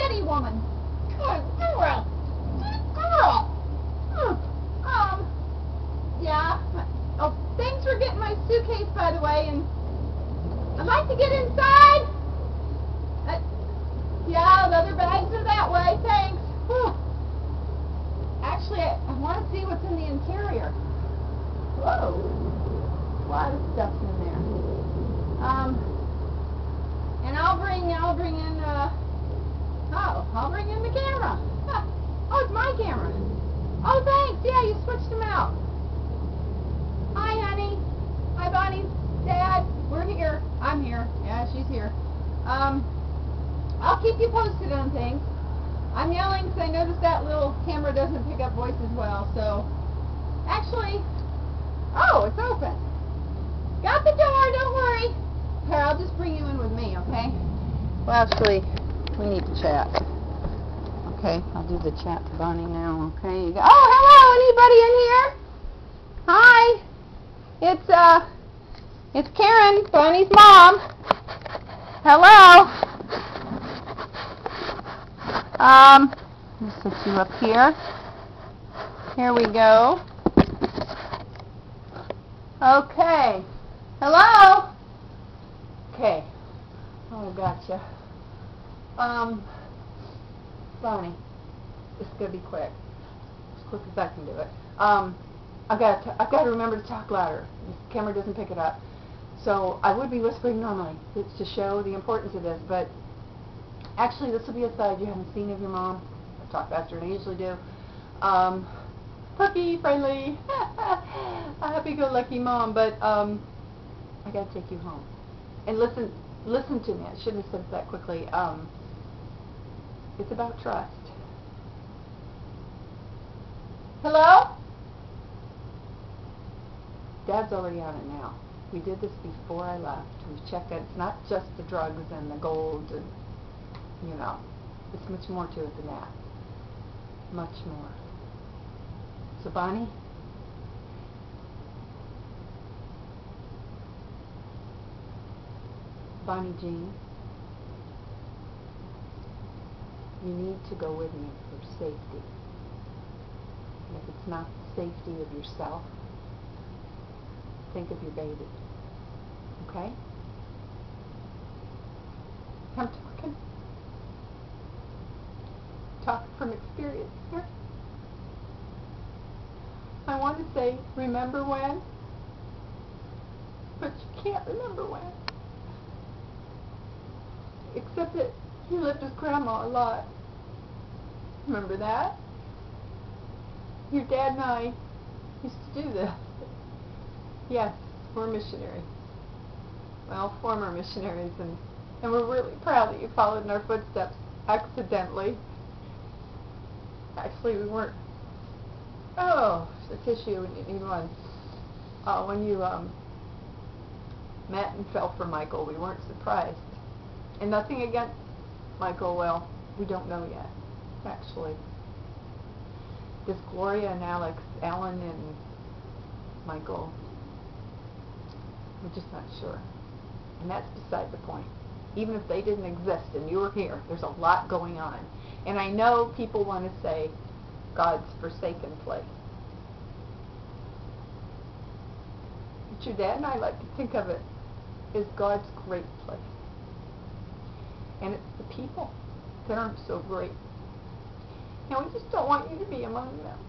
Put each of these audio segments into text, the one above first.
spaghetti woman. Good girl. Good girl. Yeah. Oh, thanks for getting my suitcase, by the way, and I'd like to get inside. Yeah, the other bags are that way, thanks. Whew. Actually, I want to see what's in the interior. Whoa. A lot of stuff's in there. And I'll bring in the camera. Oh, it's my camera. Oh, thanks. Yeah, you switched them out. Hi, honey. Hi, Bonnie. Dad. We're here. I'm here. Yeah, she's here. I'll keep you posted on things. I'm yelling because I noticed that little camera doesn't pick up voices well, so... Actually... Oh, it's open. Got the door, don't worry. Here, I'll just bring you in with me, okay? Well, actually, we need to chat. Okay, I'll do the chat to Bonnie now, okay? You go, oh, hello, anybody in here? Hi. It's Karen, Bonnie's mom. Hello. Let's set you up here. Here we go. Okay. Hello? Okay. Oh, gotcha. Bonnie, this is gonna be quick. As quick as I can do it. I've got to remember to talk louder. The camera doesn't pick it up. So I would be whispering normally to show the importance of this, but actually this will be a side you haven't seen of your mom. I talk faster than I usually do. Perky, friendly, a happy-go-lucky mom, but I got to take you home. And listen to me. I shouldn't have said it that quickly. It's about trust. Hello? Dad's already on it now. We did this before I left. We've checked that it's not just the drugs and the gold and, you know, it's much more to it than that. Much more. So, Bonnie? Bonnie Jean, you need to go with me for safety. And if it's not the safety of yourself, think of your baby. Okay? I'm talking from experience here. I want to say, remember when? But you can't remember when. Except that you lived with Grandma a lot. Remember that? Your dad and I used to do this. Yes, we're missionaries. Well, former missionaries, and we're really proud that you followed in our footsteps accidentally. Actually, we weren't. Oh, the tissue, we need one. When you met and fell for Michael, we weren't surprised. And nothing against Michael, well, we don't know yet, actually. This Gloria and Alex, Alan and Michael, we're just not sure. And that's beside the point. Even if they didn't exist and you were here, there's a lot going on. And I know people want to say God's forsaken place. But your dad and I like to think of it as God's great place. And it's the people that aren't so great. And we just don't want you to be among them.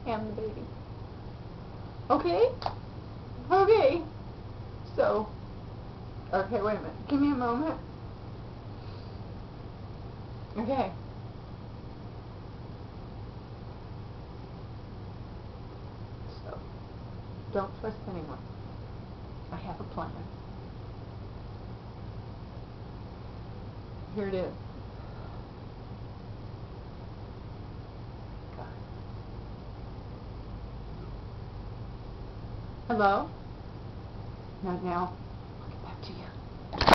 And the baby. Okay? Okay. So, okay, wait a minute. Give me a moment. Okay. So, don't trust anyone. I have a plan. Here it is. God. Hello? Not now. I'll get back to you.